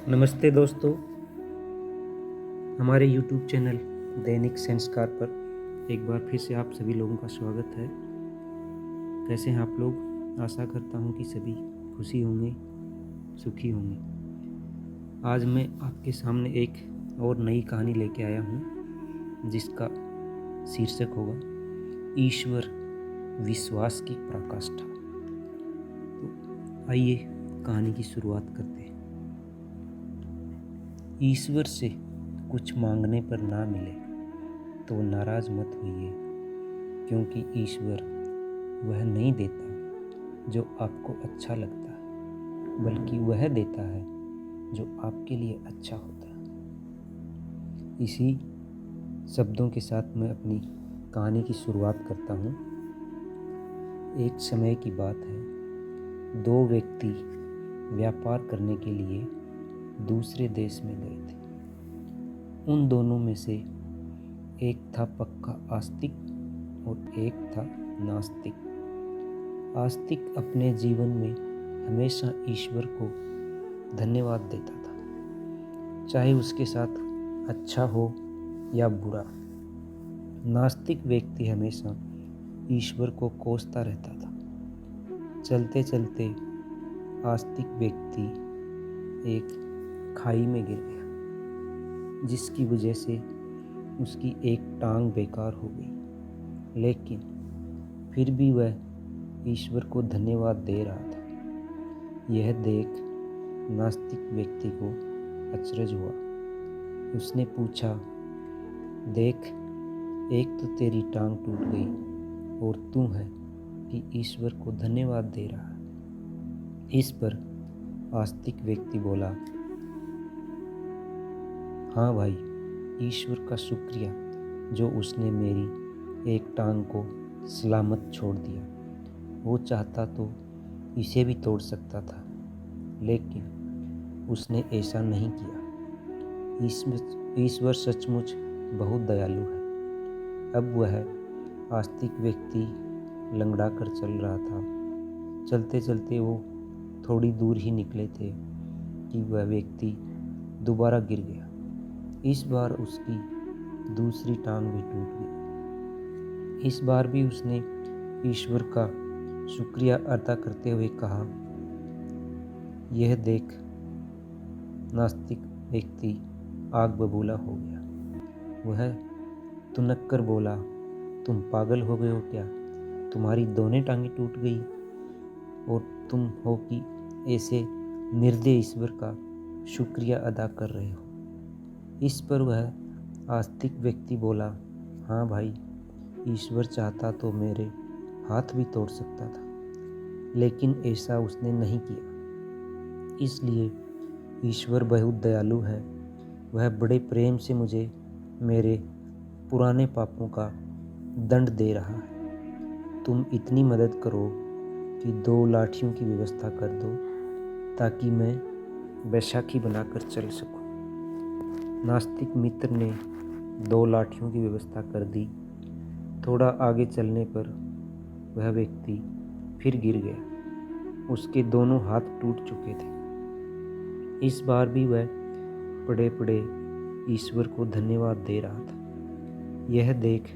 नमस्ते दोस्तों, हमारे YouTube चैनल दैनिक संस्कार पर एक बार फिर से आप सभी लोगों का स्वागत है। कैसे हैं आप लोग? आशा करता हूं कि सभी खुशी होंगे, सुखी होंगे। आज मैं आपके सामने एक और नई कहानी लेके आया हूं, जिसका शीर्षक होगा ईश्वर विश्वास की पराकाष्ठा। तो आइए कहानी की शुरुआत करते हैं। ईश्वर से कुछ मांगने पर ना मिले तो नाराज मत होइए, क्योंकि ईश्वर वह नहीं देता जो आपको अच्छा लगता है, बल्कि वह देता है जो आपके लिए अच्छा होता है। इसी शब्दों के साथ मैं अपनी कहानी की शुरुआत करता हूँ। एक समय की बात है, दो व्यक्ति व्यापार करने के लिए दूसरे देश में गए थे। उन दोनों में से एक था पक्का आस्तिक और एक था नास्तिक। आस्तिक अपने जीवन में हमेशा ईश्वर को धन्यवाद देता था, चाहे उसके साथ अच्छा हो या बुरा। नास्तिक व्यक्ति हमेशा ईश्वर को कोसता रहता था। चलते चलते आस्तिक व्यक्ति एक खाई में गिर गया, जिसकी वजह से उसकी एक टांग बेकार हो गई, लेकिन फिर भी वह ईश्वर को धन्यवाद दे रहा था। यह देख नास्तिक व्यक्ति को अचरज हुआ। उसने पूछा, देख, एक तो तेरी टांग टूट गई और तू है कि ईश्वर को धन्यवाद दे रहा है। इस पर आस्तिक व्यक्ति बोला, हाँ भाई, ईश्वर का शुक्रिया जो उसने मेरी एक टांग को सलामत छोड़ दिया। वो चाहता तो इसे भी तोड़ सकता था, लेकिन उसने ऐसा नहीं किया। ईश्वर सचमुच बहुत दयालु है। अब वह आस्तिक व्यक्ति लंगड़ा कर चल रहा था। चलते चलते वो थोड़ी दूर ही निकले थे कि वह व्यक्ति दोबारा गिर गया। इस बार उसकी दूसरी टांग भी टूट गई। इस बार भी उसने ईश्वर का शुक्रिया अदा करते हुए कहा, यह देख, नास्तिक व्यक्ति आग बबूला हो गया। वह तुनक कर बोला, तुम पागल हो गए हो क्या? तुम्हारी दोनों टांगें टूट गई और तुम हो कि ऐसे निर्दयी ईश्वर का शुक्रिया अदा कर रहे हो। इस पर वह आस्तिक व्यक्ति बोला, हाँ भाई, ईश्वर चाहता तो मेरे हाथ भी तोड़ सकता था, लेकिन ऐसा उसने नहीं किया। इसलिए ईश्वर बहुत दयालु है। वह बड़े प्रेम से मुझे मेरे पुराने पापों का दंड दे रहा है। तुम इतनी मदद करो कि 2 लाठियों की व्यवस्था कर दो, ताकि मैं बैसाखी बनाकर चल सकूं। नास्तिक मित्र ने 2 लाठियों की व्यवस्था कर दी। थोड़ा आगे चलने पर वह व्यक्ति फिर गिर गया। उसके दोनों हाथ टूट चुके थे। इस बार भी वह पड़े पड़े ईश्वर को धन्यवाद दे रहा था। यह देख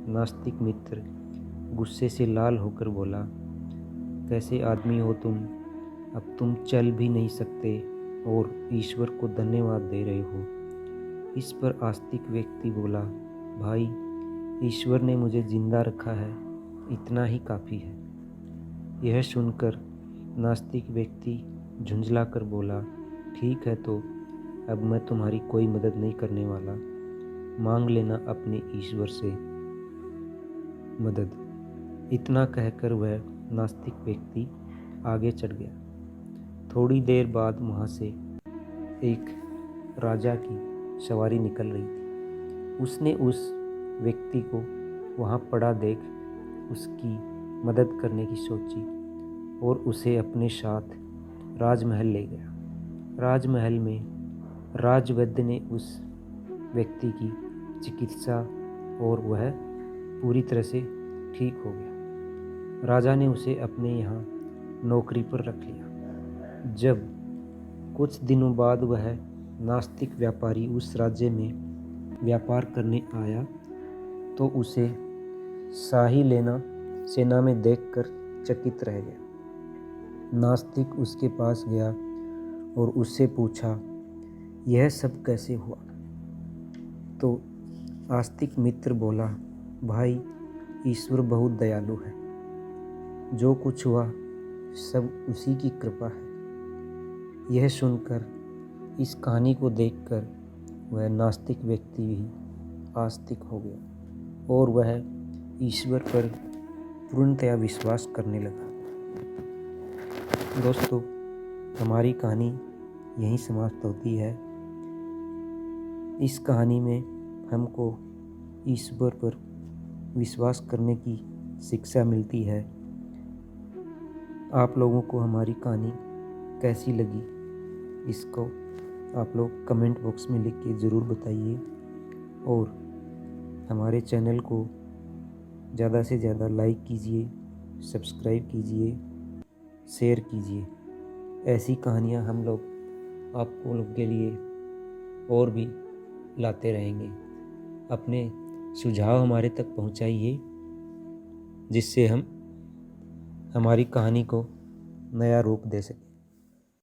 नास्तिक मित्र गुस्से से लाल होकर बोला, कैसे आदमी हो तुम? अब तुम चल भी नहीं सकते और ईश्वर को धन्यवाद दे रहे हो। इस पर आस्तिक व्यक्ति बोला, भाई, ईश्वर ने मुझे जिंदा रखा है, इतना ही काफ़ी है। यह सुनकर नास्तिक व्यक्ति झुंझला कर बोला, ठीक है, तो अब मैं तुम्हारी कोई मदद नहीं करने वाला। मांग लेना अपने ईश्वर से मदद। इतना कहकर वह नास्तिक व्यक्ति आगे चढ़ गया। थोड़ी देर बाद वहाँ से एक राजा की सवारी निकल रही थी। उसने उस व्यक्ति को वहाँ पड़ा देख उसकी मदद करने की सोची और उसे अपने साथ राजमहल ले गया। राजमहल में राजवैद्य ने उस व्यक्ति की चिकित्सा और वह पूरी तरह से ठीक हो गया। राजा ने उसे अपने यहाँ नौकरी पर रख लिया। जब कुछ दिनों बाद वह नास्तिक व्यापारी उस राज्य में व्यापार करने आया तो उसे शाही सेना में देखकर चकित रह गया। नास्तिक उसके पास गया और उससे पूछा, यह सब कैसे हुआ? तो आस्तिक मित्र बोला, भाई, ईश्वर बहुत दयालु है। जो कुछ हुआ सब उसी की कृपा है। यह सुनकर, इस कहानी को देखकर वह नास्तिक व्यक्ति भी आस्तिक हो गया और वह ईश्वर पर पूर्णतया विश्वास करने लगा। दोस्तों, हमारी कहानी यहीं समाप्त होती है। इस कहानी में हमको ईश्वर पर विश्वास करने की शिक्षा मिलती है। आप लोगों को हमारी कहानी कैसी लगी, इसको आप लोग कमेंट बॉक्स में लिख के ज़रूर बताइए और हमारे चैनल को ज़्यादा से ज़्यादा लाइक कीजिए, सब्सक्राइब कीजिए, शेयर कीजिए। ऐसी कहानियाँ हम लोग आपको लोग के लिए और भी लाते रहेंगे। अपने सुझाव हमारे तक पहुँचाइए, जिससे हम हमारी कहानी को नया रूप दे सकें।